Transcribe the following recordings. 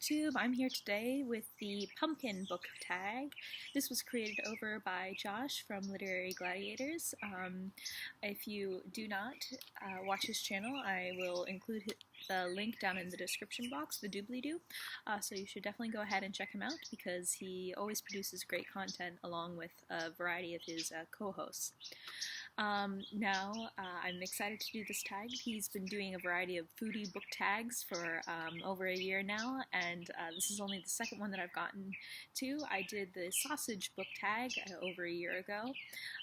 Booktube. I'm here today with the Pumpkin book tag. This was created over by Josh from Literary Gladiators. If you do not watch his channel, I will include the link down in the description box, the doobly-doo. So you should definitely go ahead and check him out because he always produces great content along with a variety of his co-hosts. I'm excited to do this tag. He's been doing a variety of foodie book tags for over a year now, and this is only the second one that I've gotten to. I did the sausage book tag over a year ago,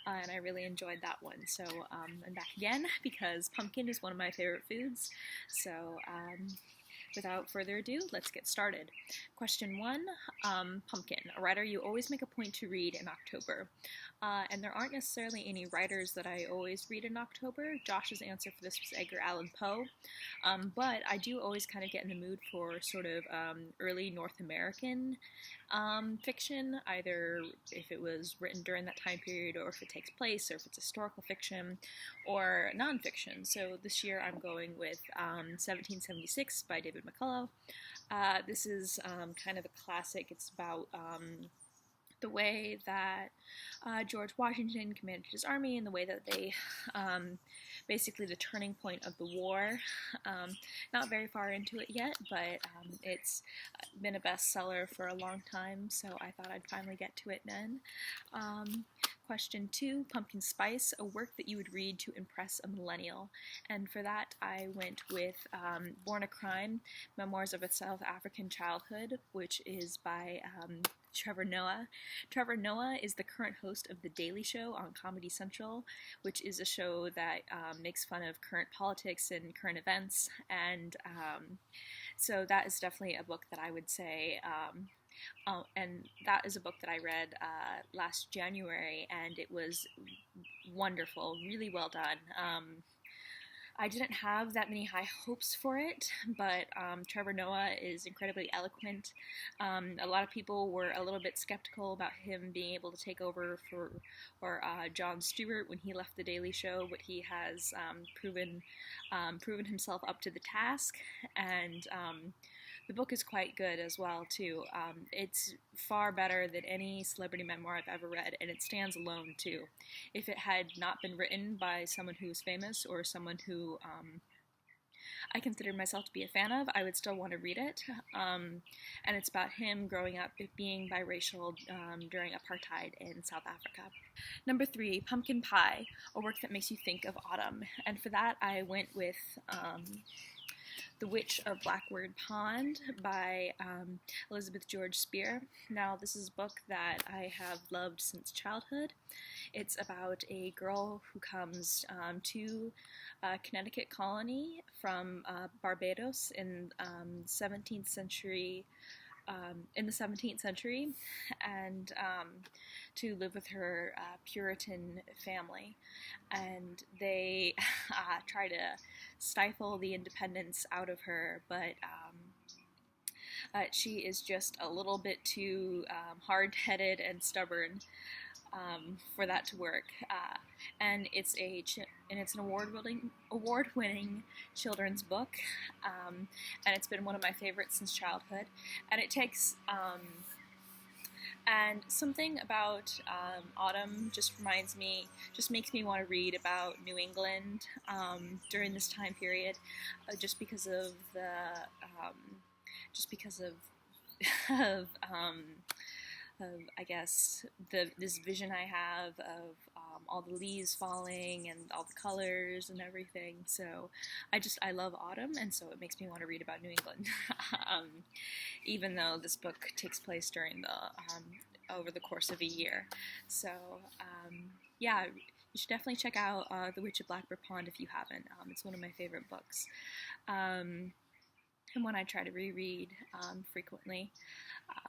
and I really enjoyed that one. So I'm back again because pumpkin is one of my favorite foods. So without further ado, let's get started. Question 1, pumpkin, a writer you always make a point to read in October. And there aren't necessarily any writers that I always read in October. Josh's answer for this was Edgar Allan Poe. But I do always kind of get in the mood for sort of early North American fiction, either if it was written during that time period or if it takes place or if it's historical fiction or nonfiction. So this year I'm going with 1776 by David McCullough. This is kind of a classic. It's about the way that George Washington commanded his army and the way that they, basically the turning point of the war. Not very far into it yet, but it's been a bestseller for a long time, so I thought I'd finally get to it then. Question 2, Pumpkin Spice, a work that you would read to impress a millennial. And for that, I went with Born a Crime, Memoirs of a South African Childhood, which is by Trevor Noah. Trevor Noah is the current host of The Daily Show on Comedy Central, which is a show that makes fun of current politics and current events. And so that is definitely a book that I would say... and that is a book that I read last January, and it was wonderful, really well done. I didn't have that many high hopes for it, but Trevor Noah is incredibly eloquent. A lot of people were a little bit skeptical about him being able to take over for Jon Stewart when he left The Daily Show, but he has proven himself up to the task, and the book is quite good as well, too. It's far better than any celebrity memoir I've ever read, and it stands alone, too. If it had not been written by someone who's famous or someone who I consider myself to be a fan of, I would still want to read it. And it's about him growing up being biracial during apartheid in South Africa. Number 3, Pumpkin Pie, a work that makes you think of autumn. And for that, I went with... The Witch of Blackbird Pond by Elizabeth George Spear. Now, this is a book that I have loved since childhood. It's about a girl who comes to a Connecticut colony from Barbados in 17th century. In the 17th century, and to live with her Puritan family. And they try to stifle the independence out of her, but she is just a little bit too hard-headed and stubborn for that to work. And it's an award-winning children's book, and it's been one of my favorites since childhood. And it takes and something about autumn just makes me want to read about New England during this time period, just because of I guess this vision I have of all the leaves falling and all the colors and everything. So I love autumn, and so it makes me want to read about New England. Even though this book takes place during over the course of a year. So yeah, you should definitely check out The Witch of Blackbird Pond if you haven't. It's one of my favorite books. And one I try to reread frequently.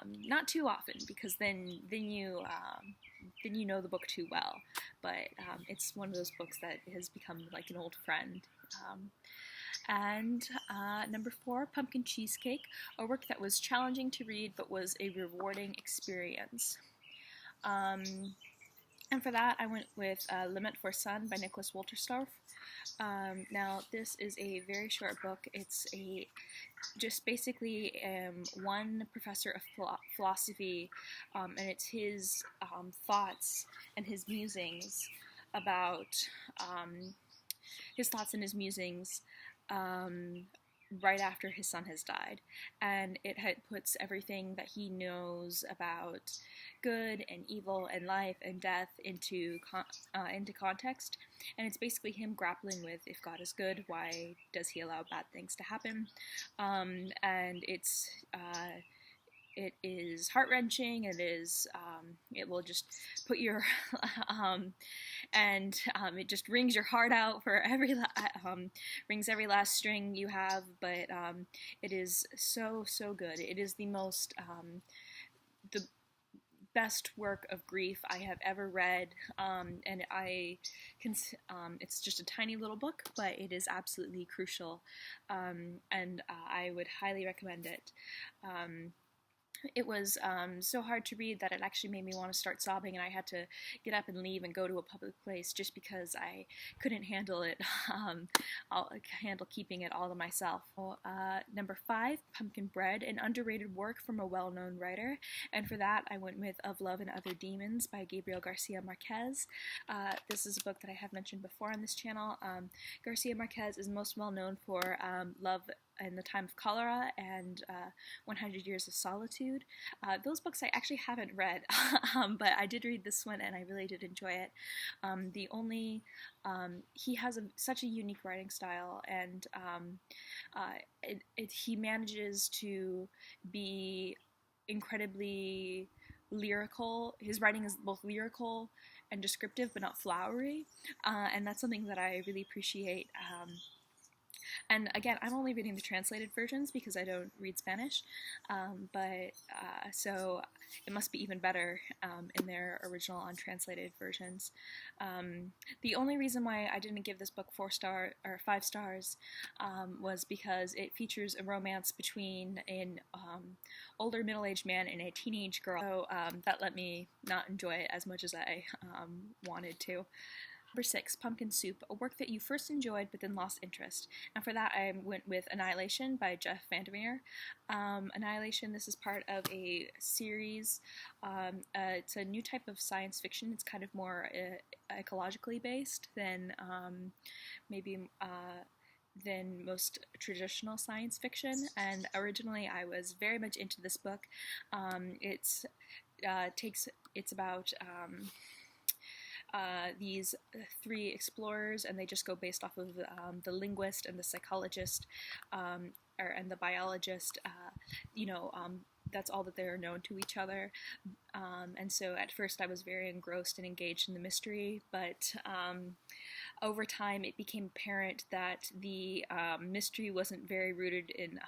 Not too often, because then you know the book too well. But it's one of those books that has become like an old friend. And number 4, Pumpkin Cheesecake, a work that was challenging to read but was a rewarding experience. And for that, I went with Limit for Sun by Nicholas Wolterstorff. Now, this is a very short book. It's just basically one professor of philosophy, and it's his thoughts and his musings about right after his son has died, and it puts everything that he knows about good and evil and life and death into context. And it's basically him grappling with, if God is good, why does he allow bad things to happen? And it is heart-wrenching. It will just put your it just wrings your heart out for wrings every last string you have. But it is so good. It is the best work of grief I have ever read, and it's just a tiny little book, but it is absolutely crucial, and I would highly recommend it. It was so hard to read that it actually made me want to start sobbing, and I had to get up and leave and go to a public place just because I couldn't handle it. I'll handle keeping it all to myself. Number 5, Pumpkin Bread, an underrated work from a well-known writer, and for that I went with Of Love and Other Demons by Gabriel Garcia Marquez. This is a book that I have mentioned before on this channel. Garcia Marquez is most well known for Love in the Time of Cholera and 100 Years of Solitude. Those books I actually haven't read, but I did read this one and I really did enjoy it. He has such a unique writing style, and he manages to be incredibly lyrical. His writing is both lyrical and descriptive, but not flowery, and that's something that I really appreciate. And again, I'm only reading the translated versions because I don't read Spanish, so it must be even better in their original untranslated versions. The only reason why I didn't give this book 5 stars was because it features a romance between an older middle-aged man and a teenage girl, so that let me not enjoy it as much as I wanted to. Number 6, Pumpkin Soup, a work that you first enjoyed but then lost interest. And for that I went with Annihilation by Jeff Vandermeer. Annihilation, this is part of a series. It's a new type of science fiction. It's kind of more ecologically based than than most traditional science fiction. And originally I was very much into this book. It's about these 3 explorers, and they just go based off of the linguist and the psychologist, and the biologist. That's all that they're known to each other. And so at first I was very engrossed and engaged in the mystery, but over time it became apparent that the mystery wasn't very rooted in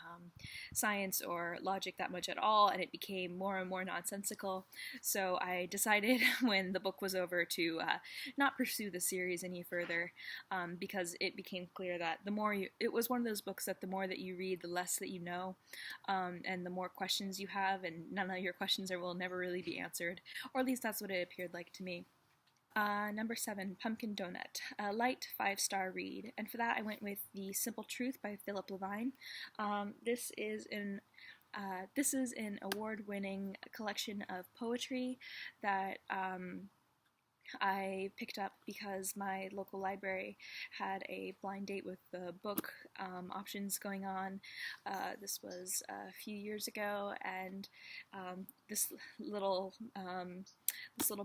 science or logic that much at all, and it became more and more nonsensical. So I decided when the book was over to not pursue the series any further, because it became clear that it was one of those books that the more that you read, the less that you know, and the more questions you have, and none of your questions will never really be answered, or at least that's what it appeared like to me. Number 7, Pumpkin Doughnut, a light 5-star read, and for that I went with The Simple Truth by Philip Levine. This is an award-winning collection of poetry that I picked up because my local library had a blind date with the book options going on. This was a few years ago, and this little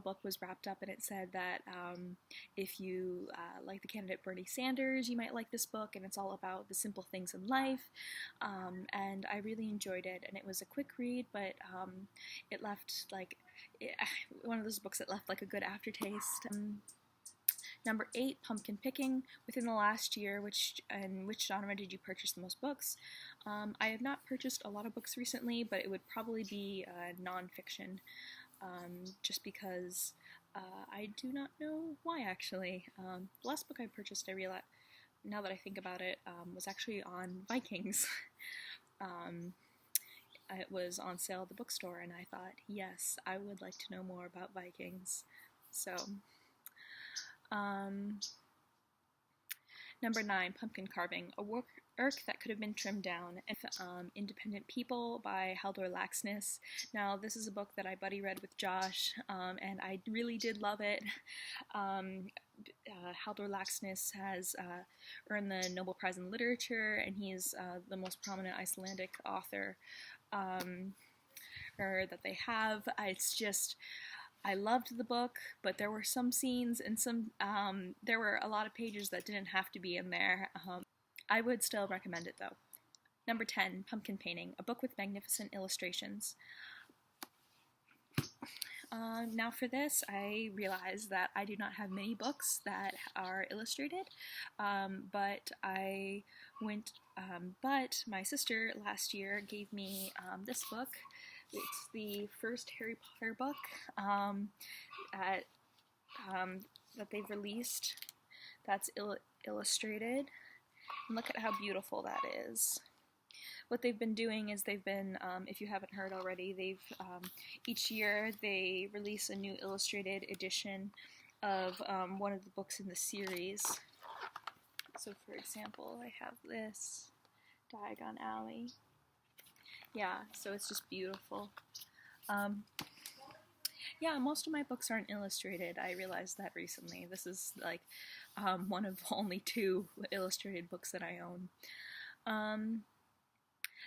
book was wrapped up, and it said that if you like the candidate Bernie Sanders, you might like this book, and it's all about the simple things in life. And I really enjoyed it, and it was a quick read, but it left one of those books that left like a good aftertaste. Number 8, Pumpkin Picking. Within the last year, which genre did you purchase the most books? I have not purchased a lot of books recently, but it would probably be nonfiction, just because I do not know why, actually. The last book I purchased, I realized, now that I think about it, was actually on Vikings. It was on sale at the bookstore, and I thought, yes, I would like to know more about Vikings. So Um, Number 9, Pumpkin Carving, a work that could have been trimmed down. Independent People by Haldor Laxness. Now, this is a book that I buddy read with Josh, and I really did love it. Haldor Laxness has earned the Nobel Prize in Literature, and he is the most prominent Icelandic author that they have. It's just, I loved the book, but there were some scenes and there were a lot of pages that didn't have to be in there. I would still recommend it though. Number 10, Pumpkin Painting, a book with magnificent illustrations. Now for this, I realized that I do not have many books that are illustrated, but my sister last year gave me this book. It's the first Harry Potter book that they've released that's illustrated. And look at how beautiful that is. What they've been doing is they've been, if you haven't heard already, each year they release a new illustrated edition of one of the books in the series. So for example, I have this, Diagon Alley. Yeah, so it's just beautiful. Yeah, most of my books aren't illustrated. I realized that recently. This is like one of only 2 illustrated books that I own.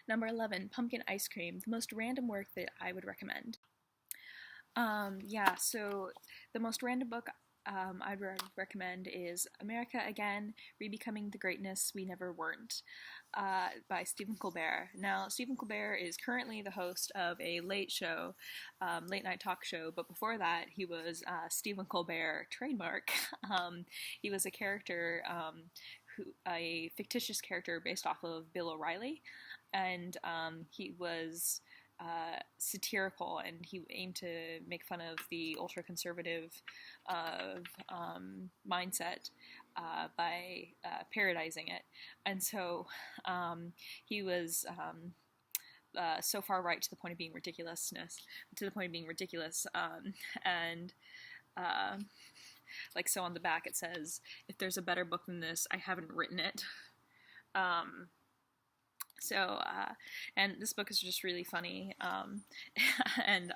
Number 11, Pumpkin Ice Cream, the most random work that I would recommend. Yeah, so the most random book I'd recommend is America Again, Rebecoming the Greatness We Never Weren't, by Stephen Colbert. Now, Stephen Colbert is currently the host of a late night talk show, but before that, he was Stephen Colbert trademark. He was a character, a fictitious character based off of Bill O'Reilly, and he was satirical, and he aimed to make fun of the ultra-conservative mindset by parodizing it. And so he was so far right to the point of being ridiculous, and like, so on the back it says, "If there's a better book than this, I haven't written it." And this book is just really funny, and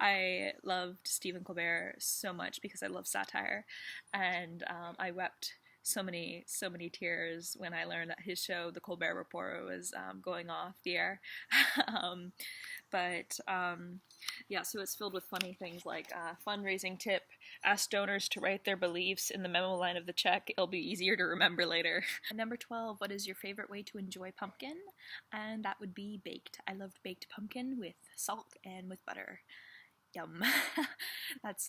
I loved Stephen Colbert so much because I love satire, and I wept so many tears when I learned that his show, The Colbert Report, was going off the air. Yeah, so it's filled with funny things like fundraising tip: ask donors to write their beliefs in the memo line of the check. It'll be easier to remember later. Number 12, what is your favorite way to enjoy pumpkin? And that would be baked. I loved baked pumpkin with salt and with butter. Yum. That's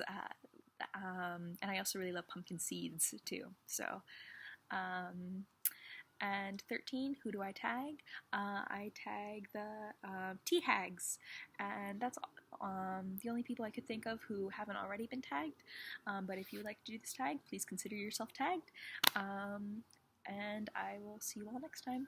and I also really love pumpkin seeds too. So and 13, who do I tag? I tag the tea hags, and that's the only people I could think of who haven't already been tagged. But if you would like to do this tag, please consider yourself tagged. And I will see you all next time.